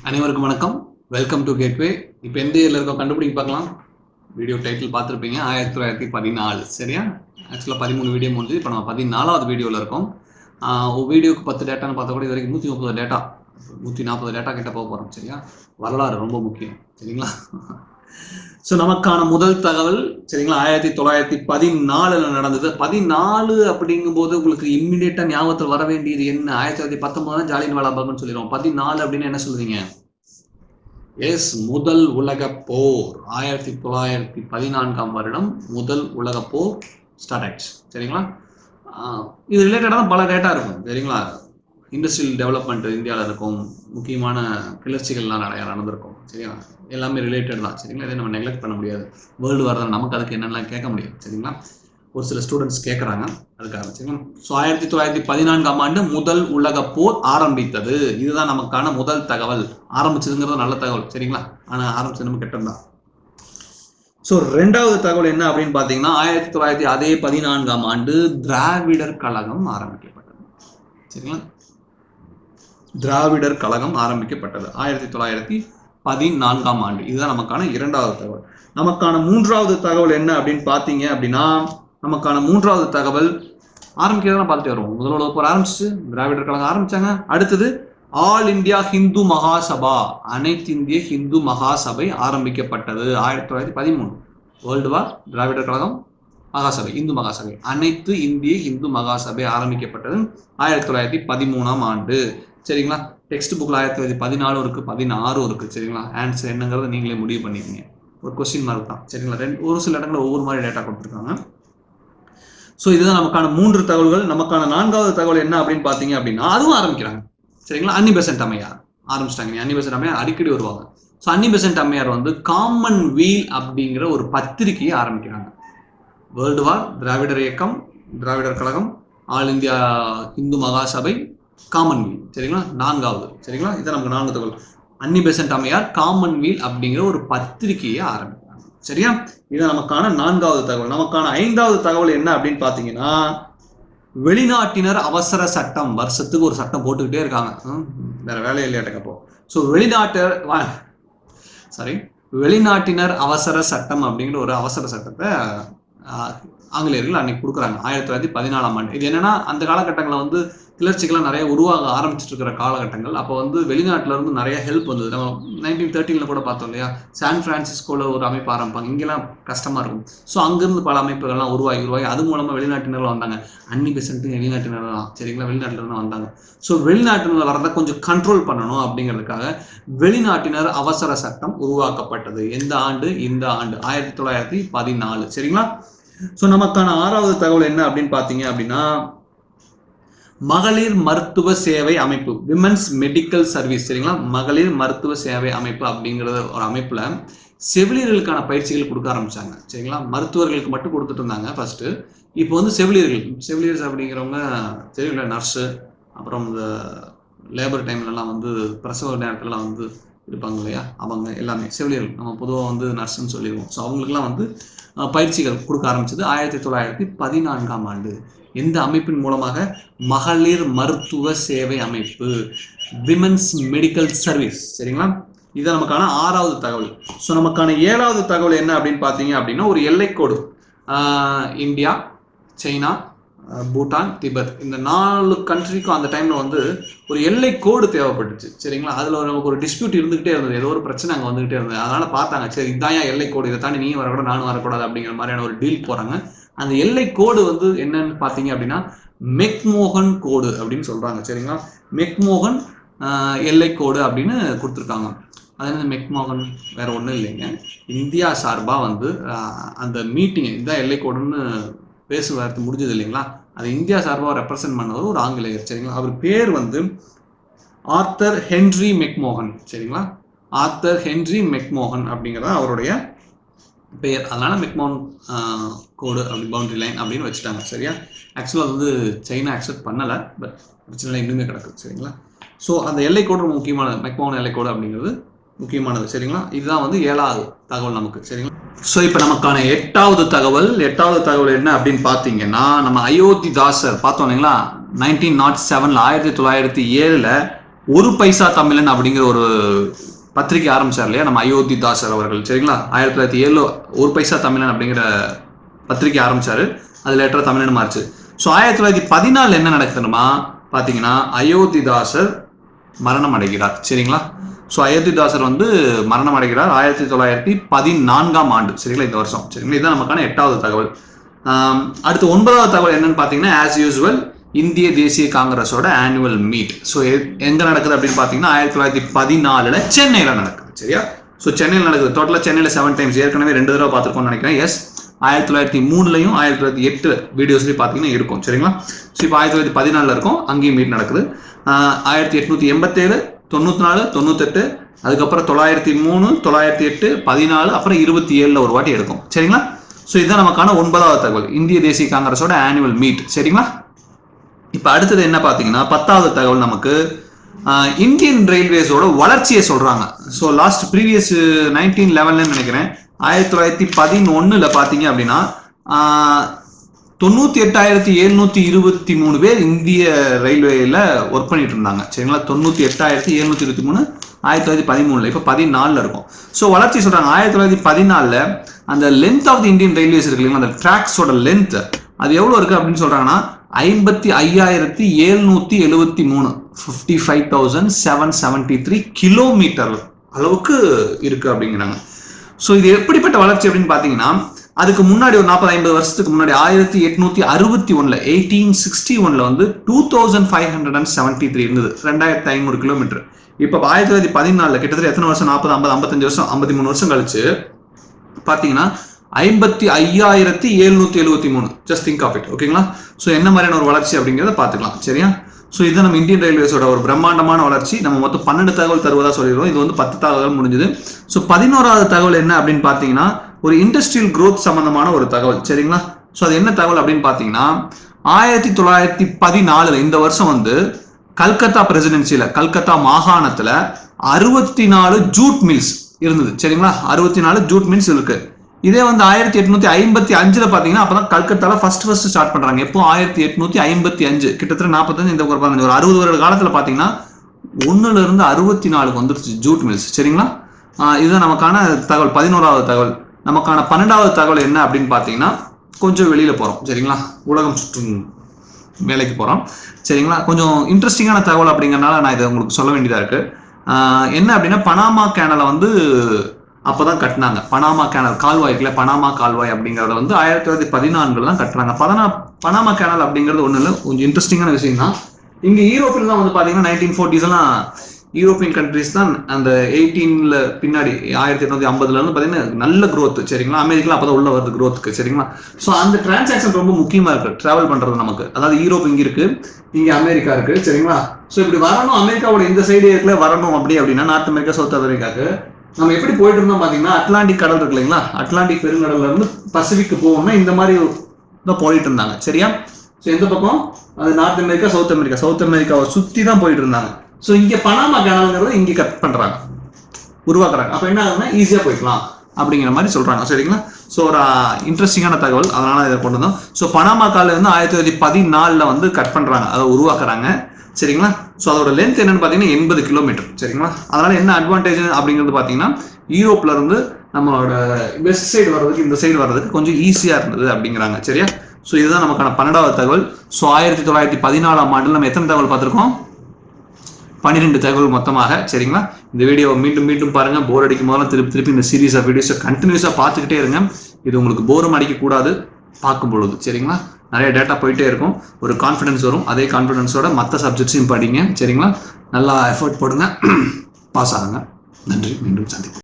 அனைவருக்கும் வணக்கம். Welcome to gateway. இப்போ எந்த இயர்ல இருக்கோம் கண்டுபிடிக்க பார்க்கலாம். வீடியோ டைட்டில் பார்த்துருப்பீங்க 1914. சரியா? ஆக்சுவலாக 13 வீடியோ முடிஞ்சு இப்போ நம்ம 14வது வீடியோவில் இருக்கோம். வீடியோக்கு 10 டேட்டான்னு பார்த்தா கூட இது வரைக்கும் 130 டேட்டா 140 டேட்டா கிட்ட போக போகிறோம். சரியா? வரலாறு ரொம்ப முக்கியம். சரிங்களா? ஸோ நமக்கான முதல் தகவல் சரிங்களா 1914 நடந்தது. 14 அப்படிங்கும்போது உங்களுக்கு இம்மிடியேட்டா ஞாபகத்தில் வர வேண்டியது என்ன? 1919 ஜாலியன் வாலாபாக்னு சொல்லிடுவோம். 14 அப்படின்னு என்ன சொல்லுவீங்க? எஸ், முதல் உலக போர். 1914 வருடம் முதல் உலக போர் ஸ்டார்ட் ஆயிடுச்சு. சரிங்களா? இது ரிலேட்டடாக தான் பல டேட்டா இருக்கும். சரிங்களா? இண்டஸ்ட்ரியல் டெவலப்மெண்ட் இந்தியாவில் இருக்கும், முக்கியமான கிளர்ச்சிகள்லாம் நிறையா நடந்திருக்கும். சரிங்களா? எல்லாமே ரிலேட்டட் தான். சரிங்களா? இதை நம்ம நெக்லெக்ட் பண்ண முடியாது. வேர்ல்டு வார் தான், நமக்கு அதுக்கு என்னெல்லாம் கேட்க முடியும். சரிங்களா? ஒரு சில ஸ்டூடெண்ட்ஸ் கேட்குறாங்க அதுக்காக. சரிங்களா? ஸோ 1914 ஆண்டு முதல் உலக போர் ஆரம்பித்தது. இதுதான் நமக்கான முதல் தகவல். ஆரம்பிச்சதுங்கிறது நல்ல தகவல். சரிங்களா? ஆனால் ஆரம்பிச்சது நம்ம கெட்டது. ஸோ ரெண்டாவது தகவல் என்ன அப்படின்னு பார்த்தீங்கன்னா 1914 ஆண்டு திராவிடர் கழகம் ஆரம்பிக்கப்பட்டது. சரிங்களா? திராவிடர் கழகம் ஆரம்பிக்கப்பட்டது 1914 ஆண்டு. இதுதான் நமக்கான இரண்டாவது தகவல். நமக்கான மூன்றாவது தகவல் என்ன அப்படின்னு பார்த்தீங்க அப்படின்னா நமக்கான மூன்றாவது தகவல் ஆரம்பிக்கிறதெல்லாம் பார்த்துட்டு வருவோம். முதல் உலக போர் ஆரம்பிச்சு திராவிடர் கழகம் ஆரம்பிச்சாங்க. அடுத்தது ஆல் இந்தியா ஹிந்து மகாசபா, அனைத்து இந்திய ஹிந்து மகாசபை ஆரம்பிக்கப்பட்டது 1913. வேர்ல்டு வார், திராவிடர் கழகம், மகாசபை, இந்து மகாசபை, அனைத்து இந்திய இந்து மகாசபை ஆரம்பிக்கப்பட்டது 1913 ஆண்டு. சரிங்களா? டெக்ஸ்ட் புக்கில் 1914 இருக்கு, 16 இருக்கு. சரிங்களா? ஆன்சர் என்னங்கிறத நீங்களே முடிவு பண்ணிக்கங்க. ஒரு கொஸ்டின் மார்க் தான். சரிங்களா? ஒரு சில இடங்களில் ஒவ்வொரு மாதிரி டேட்டா கொடுத்துருக்காங்க. ஸோ இதுதான் நமக்கான 3 தகவல்கள். நமக்கான 4வது தகவல் என்ன அப்படின்னு பார்த்தீங்க அப்படின்னா அதுவும் ஆரம்பிக்கிறாங்க. சரிங்களா? அன்னி பெசன்ட் அம்மையார் ஆரம்பிச்சிட்டாங்க. அன்னி பெசன்ட் அம்மையார் அடிக்கடி வருவாங்க. ஸோ அன்னி பெசன்ட் அம்மையார் காமன் வீல் அப்படிங்கிற ஒரு பத்திரிகையை ஆரம்பிக்கிறாங்க. வேர்ல்டு வார், திராவிடர் இயக்கம், திராவிடர் கழகம், ஆல் இந்தியா இந்து மகாசபை, காமன் வீல். சரிங்களா? 4வது. சரிங்களா? இதை நமக்கு 4 தகவல். அன்னி பெசன்ட் அம்மையார் காமன் வீல் அப்படிங்கிற ஒரு பத்திரிகையை ஆரம்பிக்கிறாங்க. சரியா? இது நமக்கான 4வது தகவல். நமக்கான 5வது தகவல் என்ன அப்படின்னு பார்த்தீங்கன்னா வெளிநாட்டினர் அவசர சட்டம். வருஷத்துக்கு ஒரு சட்டம் போட்டுக்கிட்டே இருக்காங்க. வேற வேலை இல்லையாட்டக்கப்போ. ஸோ வெளிநாட்டினர் அவசர சட்டம் அப்படிங்கிற ஒரு அவசர சட்டத்தை ஆங்கிலேயர்கள் அன்னைக்கு கொடுக்குறாங்க 1914 ஆண்டு. இது என்னன்னா அந்த காலகட்டங்களில் கிளர்ச்சிகள்லாம் நிறைய உருவாக ஆரம்பிச்சுட்டு இருக்கிற காலகட்டங்கள். அப்போ வெளிநாட்டில இருந்து நிறைய ஹெல்ப் வந்தது. நம்ம 1913 கூட பார்த்தோம் இல்லையா? சான் பிரான்சிஸ்கோல ஒரு அமைப்பு ஆரம்பிப்பாங்க. இங்கெல்லாம் கஷ்டமா இருக்கும். ஸோ அங்கிருந்து பல அமைப்புகள்லாம் உருவாகி அது மூலமா வெளிநாட்டினர்கள் வந்தாங்க. அன்னி பெசன்ட் வெளிநாட்டினர் தான். சரிங்களா? வெளிநாட்டில இருந்து வந்தாங்க. ஸோ வெளிநாட்டினர் வரதை கொஞ்சம் கண்ட்ரோல் பண்ணணும் அப்படிங்கிறதுக்காக வெளிநாட்டினர் அவசர சட்டம் உருவாக்கப்பட்டது. எந்த ஆண்டு? இந்த ஆண்டு 1914. சரிங்களா? ஸோ நமக்கான 6வது தகவல் என்ன அப்படின்னு பார்த்தீங்க அப்படின்னா மகளிர் மருத்துவ சேவை அமைப்பு, விமென்ஸ் மெடிக்கல் சர்வீஸ். சரிங்களா? மகளிர் மருத்துவ சேவை அமைப்பு அப்படிங்கிற ஒரு அமைப்புல செவிலியர்களுக்கான பயிற்சிகள் கொடுக்க ஆரம்பிச்சாங்க. சரிங்களா? மருத்துவர்களுக்கு மட்டும் கொடுத்துட்டு இருந்தாங்க ஃபர்ஸ்ட். இப்போ செவிலியர்ஸ் அப்படிங்கிறவங்க தெரியல, நர்ஸு, அப்புறம் இந்த லேபர் டைம்லலாம் பிரசவ நேரத்துலலாம் இருப்பாங்க இல்லையா? அவங்க எல்லாமே செவிலியர்கள். நம்ம பொதுவாக நர்ஸுன்னு சொல்லிடுவோம். ஸோ அவங்களுக்குலாம் பயிற்சிகள் கொடுக்க ஆரம்பிச்சது 1914 ஆண்டு. எந்த அமைப்பின் மூலமாக? மகளிர் மருத்துவ சேவை அமைப்பு, விமென்ஸ் மெடிக்கல் சர்வீஸ். சரிங்களா? இது நமக்கான 6வது தகவல். ஸோ நமக்கான 7வது தகவல் என்ன அப்படின்னு பார்த்தீங்க அப்படின்னா ஒரு எல்லைக்கோடு. இந்தியா, சைனா, பூட்டான், திபெத், இந்த 4 கண்ட்ரிக்கும் அந்த டைம்ல ஒரு எல்லை கோடு தேவைப்பட்டுச்சு. சரிங்களா? அதுல நமக்கு ஒரு டிஸ்பியூட் இருந்துகிட்டே இருந்தது. ஏதோ ஒரு பிரச்சனை அங்கே வந்துகிட்டே இருந்தது. அதனால பார்த்தாங்க, சரி இதான் எல்லை கோடு, இதை தாண்டி நீயும் வரக்கூடாது நானும் வரக்கூடாது அப்படிங்கிற மாதிரியான ஒரு டீல் போறாங்க. அந்த எல்லை கோடு என்னன்னு பார்த்தீங்க அப்படின்னா மெக்மோகன் கோடு அப்படின்னு சொல்றாங்க. சரிங்களா? மெக்மோகன் எல்லை கோடு அப்படின்னு கொடுத்துருக்காங்க. அது மெக்மோகன் வேற ஒன்றும் இல்லைங்க. இந்தியா சார்பா அந்த மீட்டிங் இதான் எல்லை கோடுன்னு பேசுவார்த்து முடிஞ்சது இல்லைங்களா? அது இந்தியா சார்பாக ரெப்ரசன்ட் பண்ணவர் ஒரு ஆங்கிலேயர். சரிங்களா? அவர் பேர் ஆர்த்தர் ஹென்ரி மெக்மோகன். சரிங்களா? ஆர்த்தர் ஹென்ரி மெக்மோகன் அப்படிங்கிறத அவருடைய பெயர். அதனால மெக்மோகன் கோடு அப்படி பவுண்டரி லைன் அப்படின்னு வச்சுட்டாங்க. சரியா? ஆக்சுவலாக சைனா அக்செப்ட் பண்ணலை, பட் பிரச்சனை இன்னுமே கிடக்குது. சரிங்களா? ஸோ அந்த எல்லை கோடு ரொம்ப முக்கியமானது. மெக்மோகன் எல்லை கோடு அப்படிங்கிறது முக்கியமானது. சரிங்களா? இதுதான் 7வது தகவல் நமக்கு. சரிங்களா? ஸோ இப்போ நமக்கான 8வது தகவல் என்ன அப்படின்னு பார்த்தீங்கன்னா நம்ம அயோத்திதாசர் பார்த்தோம் இல்லைங்களா? 1907 1907 ஒரு பைசா தமிழன் அப்படிங்கிற ஒரு பத்திரிகை ஆரம்பிச்சார் இல்லையா நம்ம அயோத்திதாசர் அவர்கள், சரிங்களா? 1907 ஒரு பைசா தமிழன் அப்படிங்கிற பத்திரிகை ஆரம்பிச்சாரு. அது லேட்டரா தமிழன் மாறுச்சு. ஸோ 1914 என்ன நடக்குதுன்னா பார்த்தீங்கன்னா அயோத்திதாசர் மரணம் அடைகிறார், சரிங்களா? ஸோ அயோத்திதாசர் மரணம் அடைகிறார் 1914ஆம் ஆண்டு, சரிங்களா? இந்த வருஷம், சரிங்களா? இதுதான் நமக்கான 8வது தகவல். அடுத்து 9வது தகவல் என்னன்னு பார்த்தீங்கன்னா ஆஸ் யூஸ்வல் இந்திய தேசிய காங்கிரஸோட ஆனுவல் மீட். ஸோ எங்க நடக்குது அப்படின்னு பார்த்தீங்கன்னா 1914 சென்னையில் நடக்குது, சரியா? ஸோ சென்னையில் நடக்குது. டோட்டலாக சென்னையில் 7 டைம்ஸ், ஏற்கனவே 2 தடவை பார்த்துருக்கோம்னு நினைக்கிறேன். எஸ், 1903லையும் 1908 வீடியோஸ்லையும் பார்த்தீங்கன்னா இருக்கும், சரிங்களா? ஸோ இப்போ 1914 இருக்கும், அங்கேயும் மீட் நடக்குது. 1887, 94, 98, அதுக்கப்புறம் 903, 908, 14, அப்புறம் 27 ஒரு வாட்டி எடுக்கும், சரிங்களா? ஸோ இதுதான் நமக்கான 9வது தகவல், இந்திய தேசிய காங்கிரஸோட ஆனுவல் மீட், சரிங்களா? இப்போ அடுத்தது என்ன பார்த்தீங்கன்னா 10வது தகவல் நமக்கு இந்தியன் ரயில்வேஸோட வளர்ச்சியை சொல்றாங்க. ஸோ லாஸ்ட் ப்ரீவியஸ் 1911 நினைக்கிறேன் 1911 பார்த்தீங்க அப்படின்னா 98,723 பேர் இந்திய ரயில்வேல ஒர்க் பண்ணிட்டு இருந்தாங்க, சரிங்களா? 98,723 1913, இப்போ 14 இருக்கும். ஸோ வளர்ச்சி சொல்றாங்க 1914 அந்த length of the Indian railways இருக்கு இல்லைங்களா, அந்த ட்ராக்ஸோட லென்த் அது எவ்வளோ இருக்கு அப்படின்னு சொல்றாங்கன்னா 55,773 55,773 கிலோமீட்டர் அளவுக்கு இருக்கு அப்படிங்கிறாங்க. ஸோ இது எப்படிப்பட்ட வளர்ச்சி அப்படின்னு பார்த்தீங்கன்னா அதுக்கு முன்னாடி ஒரு 40-50 வருஷத்துக்கு முன்னாடி 1861 1861 2573 இருந்தது, 2500 கிலோமீட்டர். இப்போ 1914 கிட்டத்தட்ட எத்தனை வருஷம், 40, 50, 55 வருஷம், 53 வருஷம் கழிச்சு பார்த்தீங்கன்னா 55,773. ஜஸ்ட் திங்க் ஆஃப் இட், ஓகேங்களா? ஸோ என்ன மாதிரியான ஒரு வளர்ச்சி அப்படிங்கிறத பார்த்துக்கலாம், சரியா? ஸோ இது நம்ம இந்தியன் ரயில்வேஸோட ஒரு பிரம்மாண்டமான வளர்ச்சி. நம்ம மொத்தம் 12 தகவல் தருவதா சொல்லிடுவோம். இது 10 தகவல் முடிஞ்சது. ஸோ 11வது தகவல் என்ன அப்படின்னு பார்த்தீங்கன்னா ஒரு இண்டஸ்ட்ரியல் growth சம்பந்தமான ஒரு தகவல், சரிங்களா? ஸோ அது என்ன தகவல் அப்படின்னு பார்த்தீங்கன்னா 1914 இந்த வருஷம் கல்கத்தா பிரசிடென்சியில, கல்கத்தா மாகாணத்துல 64 ஜூட் மில்ஸ் இருந்தது, சரிங்களா? 64 ஜூட் மில்ஸ் இருக்கு. இதே 1855 பாத்தீங்கன்னா அப்பதான் கல்கத்தால ஃபர்ஸ்ட் ஸ்டார்ட் பண்றாங்க. எப்போ 1855, கிட்டத்தட்ட 45, இந்த ஒரு 60 வருட காலத்துல பாத்தீங்கன்னா 1ல இருந்து 64 வந்துருச்சு ஜூட் மில்ஸ், சரிங்களா? இதுதான் நமக்கான தகவல், 11வது தகவல். நமக்கான 12வது தகவல் என்ன அப்படின்னு பாத்தீங்கன்னா கொஞ்சம் வெளியில போறோம், சரிங்களா? உலகம் சுற்றும் வேலைக்கு போறோம், சரிங்களா? கொஞ்சம் இன்ட்ரெஸ்டிங்கான தகவல் அப்படிங்கறதுனால நான் இதை உங்களுக்கு சொல்ல வேண்டியதா இருக்கு. என்ன அப்படின்னா பனாமா கேனலை அப்பதான் கட்டினாங்க. பனாமா கேனல் கால்வாய் இருக்குல்ல, பனாமா கால்வாய் அப்படிங்கறத 1914 தான் கட்டுறாங்க. பனாமா கேனல் அப்படிங்கிறது ஒண்ணு இல்லை, கொஞ்சம் இன்ட்ரெஸ்டிங்கான விஷயம் தான். இங்க யூரோப்பில் தான் பாத்தீங்கன்னா 1940s எல்லாம் யூரோப்பியன் கண்ட்ரிஸ் தான் அந்த 18ல பின்னாடி 1850ல இருந்து பாத்தீங்கன்னா நல்ல growth, சரிங்களா? அமெரிக்கா அப்பதான் உள்ள வருது growthக்கு, சரிங்களா? ஸோ அந்த டிரான்சாக்ஷன் ரொம்ப முக்கியமா இருக்கு டிராவல் பண்றது நமக்கு. அதாவது யூரோப் இங்க இருக்கு, இங்க அமெரிக்கா இருக்கு, சரிங்களா? ஸோ இப்படி வரணும், அமெரிக்காவோட இந்த சைடு வரணும் அப்படின்னா நார்த் அமெரிக்கா சவுத் அமெரிக்காவுக்கு நம்ம எப்படி போயிட்டு இருந்தோம் பாத்தீங்கன்னா அட்லாண்டிக் கடல் இருக்கு இல்லைங்களா, அட்லாண்டிக் பெருங்கடல்ல இருந்து பசிபிக் போகணும்னா இந்த மாதிரி தான் போயிட்டு இருந்தாங்க, சரியா? ஸோ எந்த பக்கம் அது நார்த் அமெரிக்கா சவுத் அமெரிக்காவை சுத்தி தான் போயிட்டு இருந்தாங்க. ஸோ இங்க பனாமா கேனல்ங்கிறத இங்க கட் பண்றாங்க, உருவாக்குறாங்க. அப்ப என்ன ஆகுதுன்னா ஈஸியா போய்க்கலாம் அப்படிங்கிற மாதிரி சொல்றாங்க, சரிங்களா? ஸோ ஒரு இன்ட்ரெஸ்டிங்கான தகவல், அதனால இதை கொண்டு வந்தோம். ஸோ பனாமா கால 1914 கட் பண்றாங்க, அதை உருவாக்குறாங்க, சரிங்களா? ஸோ அதோட லென்த் என்னன்னு பார்த்தீங்கன்னா 80 கிலோமீட்டர், சரிங்களா? அதனால என்ன அட்வான்டேஜ் அப்படிங்கிறது பார்த்தீங்கன்னா யூரோப்ல இருந்து நம்மளோட வெஸ்ட் சைடு வர்றதுக்கு இந்த சைடு வர்றதுக்கு கொஞ்சம் ஈஸியா இருந்தது அப்படிங்கிறாங்க, சரியா? ஸோ இதுதான் நமக்கான 12வது தகவல். ஸோ 1914ஆம் ஆண்டில் நம்ம எத்தனை தகவல் பார்த்துருக்கோம்? 12 தகவல் மொத்தமாக, சரிங்களா? இந்த வீடியோவை மீண்டும் பாருங்க. போர் அடிக்கும் போதெல்லாம் திருப்பி இந்த சீரீஸ் ஆஃப் வீடியோஸை கண்டினியூஸா பார்த்துக்கிட்டே இருங்க. இது உங்களுக்கு போரும் அடிக்க கூடாது பார்க்கும் பொழுது, சரிங்களா? நிறைய டேட்டா போயிட்டே இருக்கும், ஒரு கான்ஃபிடன்ஸ் வரும். அதே கான்ஃபிடன்ஸோட மற்ற சப்ஜெக்ட்ஸையும் படிங்க, சரிங்களா? நல்லா எஃபர்ட் போடுங்க, பாஸ் ஆகுங்க. நன்றி, மீண்டும் சந்திப்போம்.